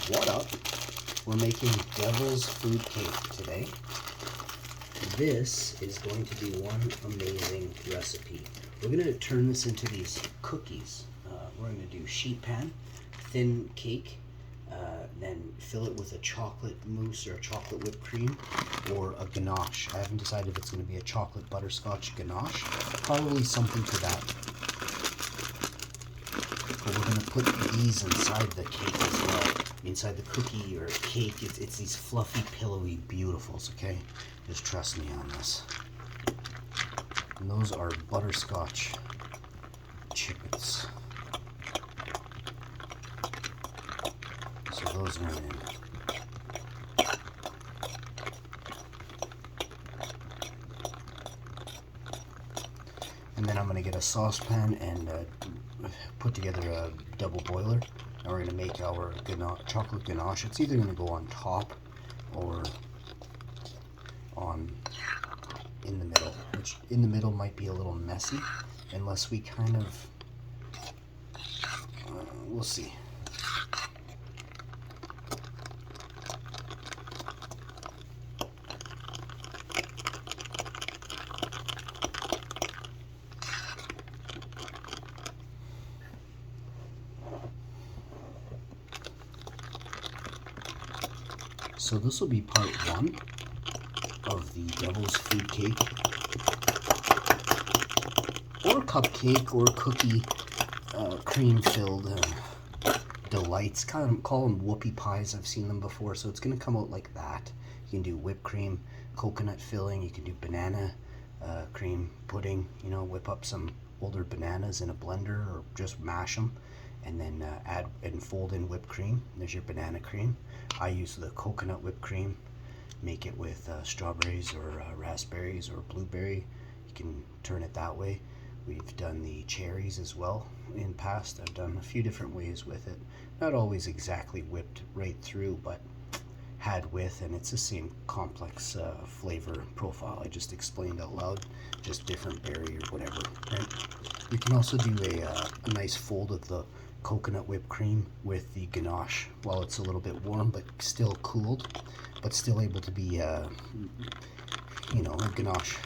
What up? We're making devil's food cake today. This is going to be one amazing recipe. We're going to turn this into these cookies. We're going to do sheet pan, thin cake, then fill it with a chocolate mousse or a chocolate whipped cream or a ganache. I haven't decided if it's going to be a chocolate butterscotch ganache. Probably something to that. But we're going to put these inside the cake as well. Inside the cookie or cake, it's these fluffy, pillowy beautifuls, okay? Just trust me on this. And those are butterscotch chickens. So those are in. And then I'm going to get a saucepan and put together a double boiler. And we're going to make our chocolate ganache. It's either going to go on top or on in the middle, which in the middle might be a little messy unless we kind of, we'll see. So this will be part one of the devil's food cake, or cupcake, or cookie cream-filled delights. Kind of call them whoopie pies. I've seen them before, so it's going to come out like that. You can do whipped cream, coconut filling. You can do banana cream pudding. You know, whip up some older bananas in a blender, or just mash them, and then add and fold in whipped cream. There's your banana cream. I use the coconut whipped cream. Make it with strawberries or raspberries or blueberry. You can turn it that way. We've done the cherries as well in past. I've done a few different ways with it. Not always exactly whipped right through, but had with, and it's the same complex flavor profile I just explained out loud, just different berry or whatever, right? You can also do a nice fold of the coconut whipped cream with the ganache while it's a little bit warm but still cooled, but still able to be, you know, a ganache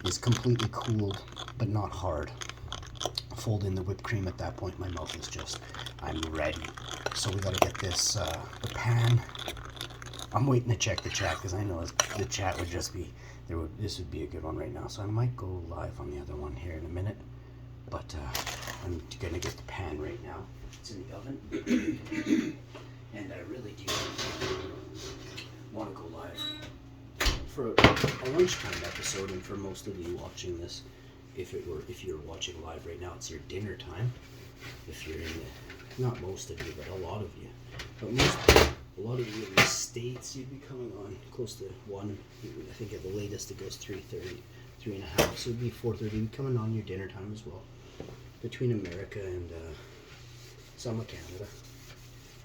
is completely cooled but not hard. Fold in the whipped cream at that point. My mouth is just, I'm ready. So we got to get this, the pan. I'm waiting to check the chat because I know the chat would just be, this would be a good one right now. So I might go live on the other one here in a minute. But I'm going to get the pan right now. It's in the oven. And I really do want to go live for a lunchtime episode, and for most of you watching this, if you're watching live right now, it's your dinner time. If you're in the, not most of you, but a lot of you. But a lot of you in the States, you'd be coming on close to 1. I think at the latest it goes 3:30, 3:30. So it'd be 4:30. Coming on your dinner time as well. Between America and some of Canada.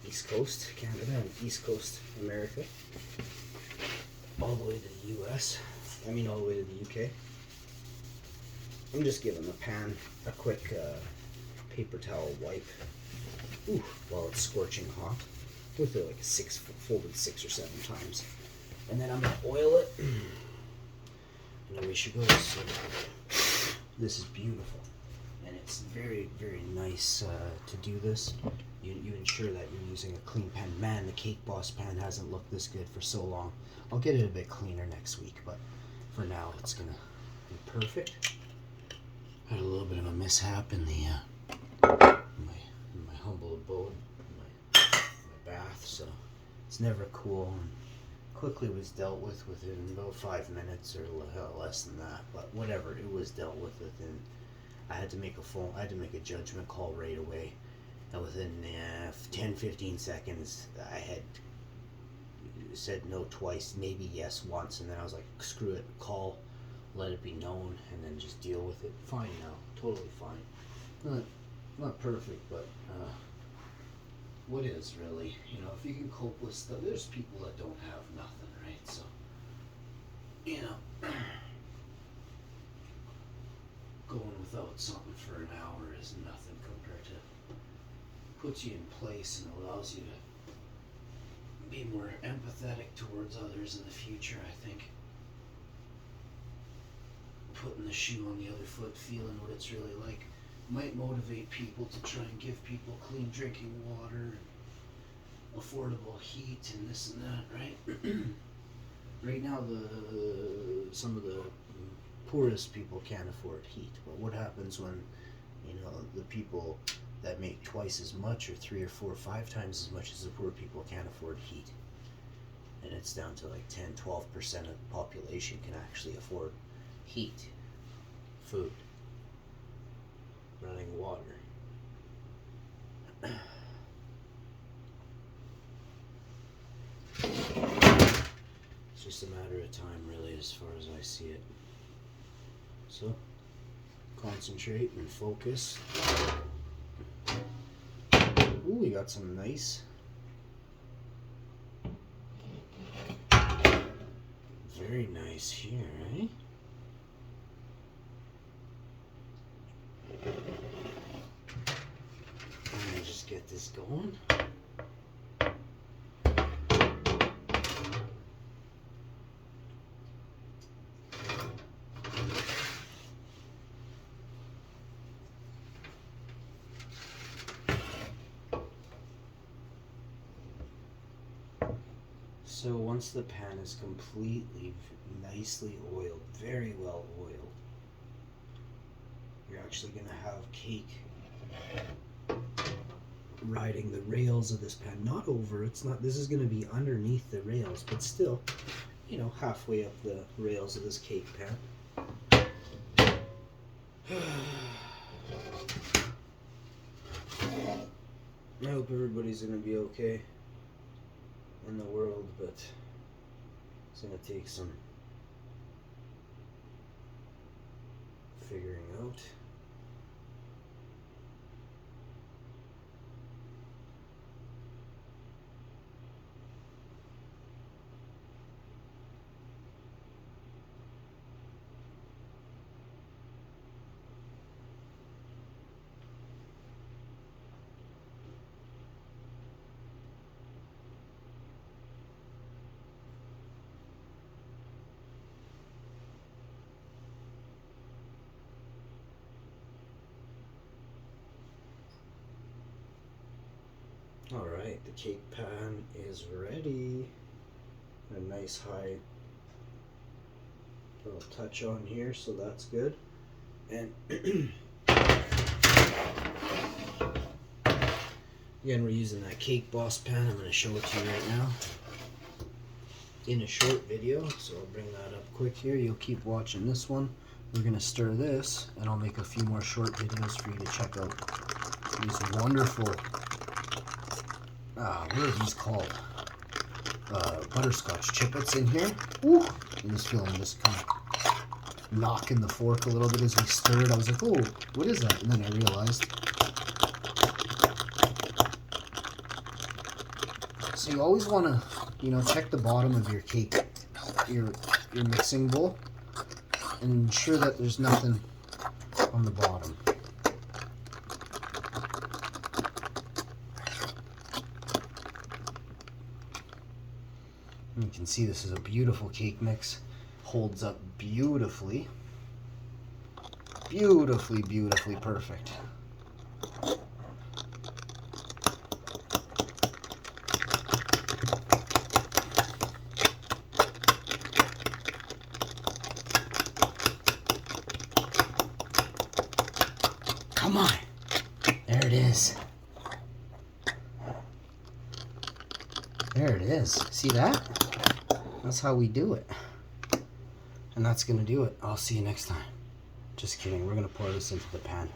East Coast Canada and East Coast America. All the way to the US. I mean all the way to the UK. I'm just giving the pan a quick paper towel wipe while it's scorching hot. With it like folded 6 or 7 times. And then I'm going to oil it. And then we should go. So this is beautiful. And it's very, very nice to do this. You ensure that you're using a clean pan. Man, the Cake Boss pan hasn't looked this good for so long. I'll get it a bit cleaner next week, but for now it's going to be perfect. Had a little bit of a mishap in the in my humble abode, my bath, so it's never cool. And quickly was dealt with within about 5 minutes or less than that, but whatever, it was dealt with within. I had to make a judgment call right away, and within 10-15 seconds I had said no twice, maybe yes once, and then I was like, screw it, call, let it be known, and then just deal with it. Fine now, totally fine. Not perfect, but what is really, you know, if you can cope with stuff. There's people that don't have nothing, right? So, you know, going without something for an hour is nothing compared to puts you in place and allows you to be more empathetic towards others in the future, I think. Putting the shoe on the other foot, feeling what it's really like, might motivate people to try and give people clean drinking water and affordable heat and this and that, right? Right now, some of the poorest people can't afford heat. But what happens when, the people that make twice as much, or 3 or 4 or 5 times as much as the poor people, can't afford heat? And it's down to like 10-12% of the population can actually afford heat, food, running water. It's just a matter of time, really, as far as I see it. So, concentrate and focus. Ooh, we got some nice, very nice here, eh? Let me just get this going. So once the pan is completely nicely oiled, very well oiled, you're actually going to have cake riding the rails of this pan. Not over, this is going to be underneath the rails, but still, halfway up the rails of this cake pan. I hope everybody's going to be okay in the world, but it's going to take some figuring out. Alright, the cake pan is ready. A nice high little touch on here, so that's good. And again, we're using that Cake Boss pan. I'm going to show it to you right now in a short video, so I'll bring that up quick here. You'll keep watching this one. We're going to stir this, and I'll make a few more short videos for you to check out these wonderful, what are these called? Butterscotch chiplets in here. Woo! I'm just feeling this kind of knocking the fork a little bit as we stir it. I was like, oh, what is that? And then I realized. So you always want to, check the bottom of your cake, your mixing bowl, and ensure that there's nothing on the bottom. You can see this is a beautiful cake mix. Holds up beautifully. Beautifully, beautifully perfect. Come on. There it is. There it is. See that? That's how we do it. And that's going to do it. I'll see you next time. Just kidding. We're going to pour this into the pan.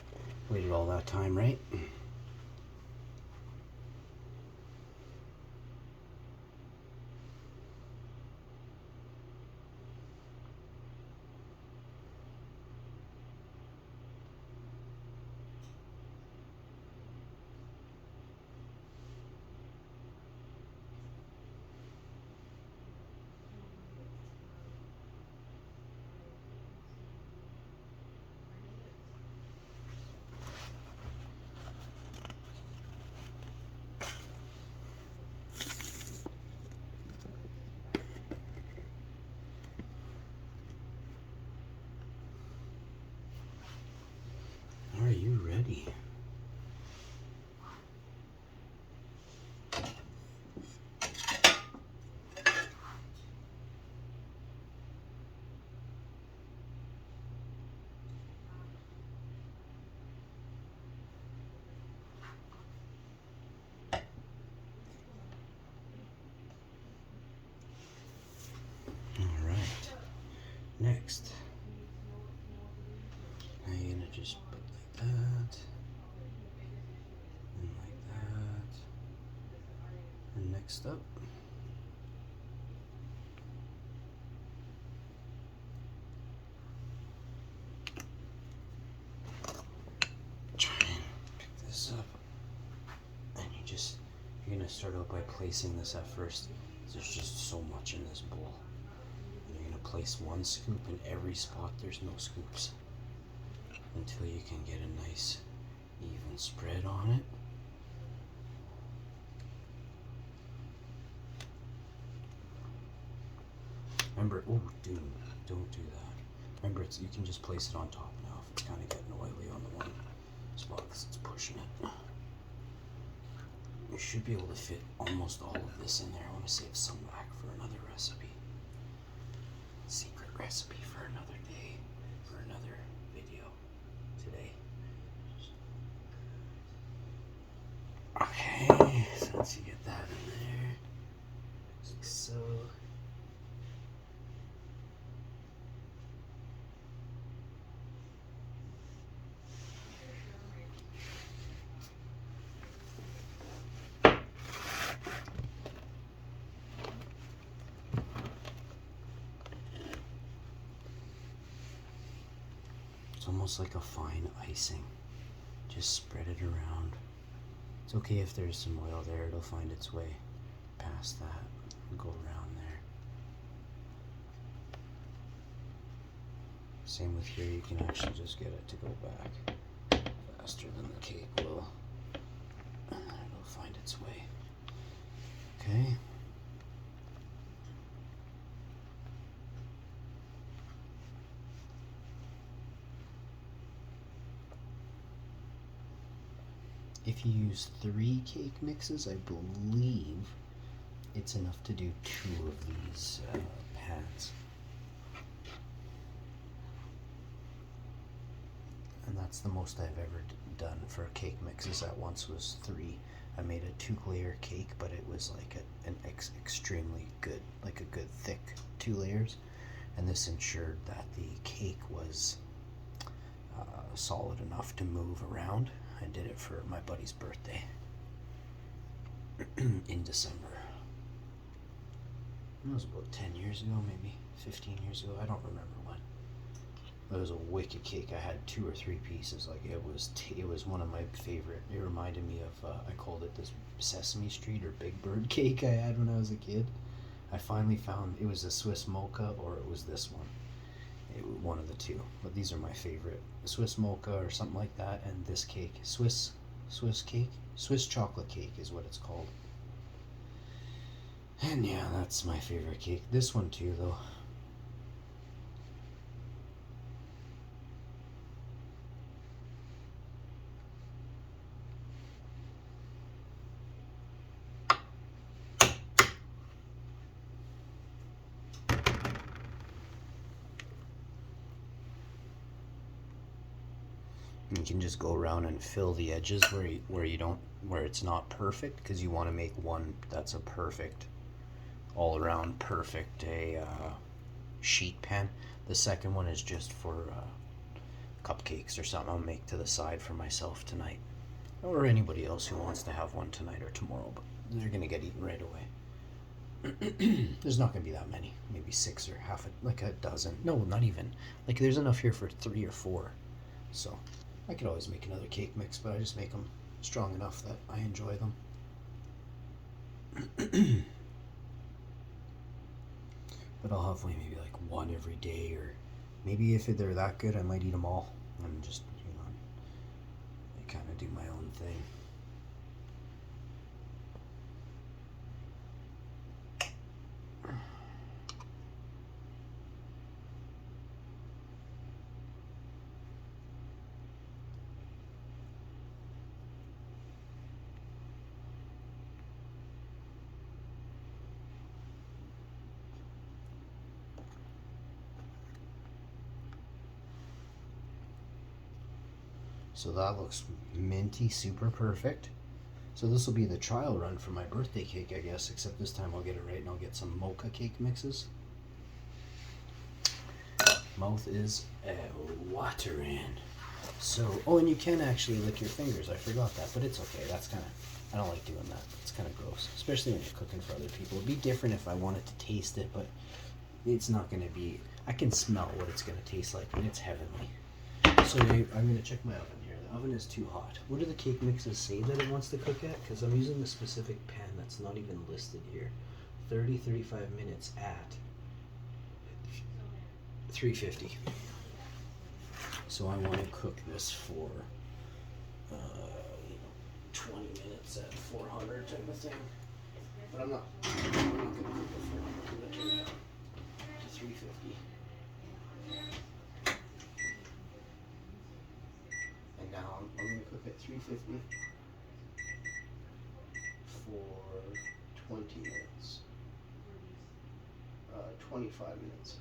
Waited all that time, right? Next, now you're gonna just put like that, and like that, and next up, try and pick this up, and you're gonna start out by placing this at first. There's just so much in this bowl. And you're gonna place one scoop in every spot there's no scoops until you can get a nice even spread on it. Remember, oh dude, don't do that. Remember, you can just place it on top now if it's kind of getting oily on the one spot because it's pushing it. You should be able to fit almost all of this in there. I want to save some back for another recipe. Secret recipe for another day, for another video today. Okay, so once you get that in there, like so. It's almost like a fine icing. Just spread it around. It's okay if there's some oil there, it'll find its way past that and go around there. Same with here, you can actually just get it to go back faster than the cake will. And then it'll find its way. Okay. If you use 3 cake mixes, I believe it's enough to do 2 of these pads. And that's the most I've ever done for cake mixes at once was 3. I made a 2-layer cake, but it was like an extremely good, like a good thick 2 layers. And this ensured that the cake was solid enough to move around. I did it for my buddy's birthday in December. It was about 10 years ago, maybe 15 years ago. I don't remember when. It was a wicked cake. I had 2 or 3 pieces. Like it was one of my favorite. It reminded me of I called it this Sesame Street or Big Bird cake I had when I was a kid. I finally found it was a Swiss mocha or it was this one. One of the two, but these are my favorite. Swiss mocha or something like that, and this cake, Swiss chocolate cake is what it's called. And yeah, that's my favorite cake. This one too, though. You can just go around and fill the edges where it's not perfect, because you want to make one that's a perfect, all around perfect sheet pan. The second one is just for cupcakes or something I'll make to the side for myself tonight, or anybody else who wants to have one tonight or tomorrow. But they're gonna get eaten right away. There's not gonna be that many, maybe 6 or like a dozen. No, not even. Like there's enough here for 3 or 4. So I could always make another cake mix, but I just make them strong enough that I enjoy them. But I'll have maybe like one every day, or maybe if they're that good, I might eat them all and just, I kind of do my own thing. So that looks minty, super perfect. So this will be the trial run for my birthday cake, I guess, except this time I'll get it right and I'll get some mocha cake mixes. Mouth is watering. So, oh, and you can actually lick your fingers. I forgot that, but it's okay. That's kind of, I don't like doing that. It's kind of gross, especially when you're cooking for other people. It'd be different if I wanted to taste it, but it's not going to be, I can smell what it's going to taste like, and it's heavenly. So I'm going to check my oven here. The oven is too hot. What do the cake mixes say that it wants to cook at? Because I'm using a specific pan that's not even listed here. 35 minutes at 350. So I want to cook this for 20 minutes at 400 type of thing. But I'm not going to cook it 400. I'm going to turn it down to 350. And now I'm going to cook at 350 for 20 minutes. 25 minutes.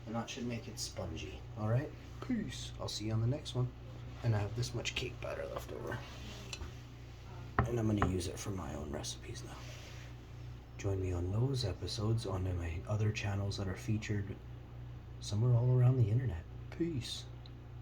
And that should make it spongy. Alright? Peace. I'll see you on the next one. And I have this much cake batter left over. And I'm going to use it for my own recipes now. Join me on those episodes on my other channels that are featured somewhere all around the internet. Peace.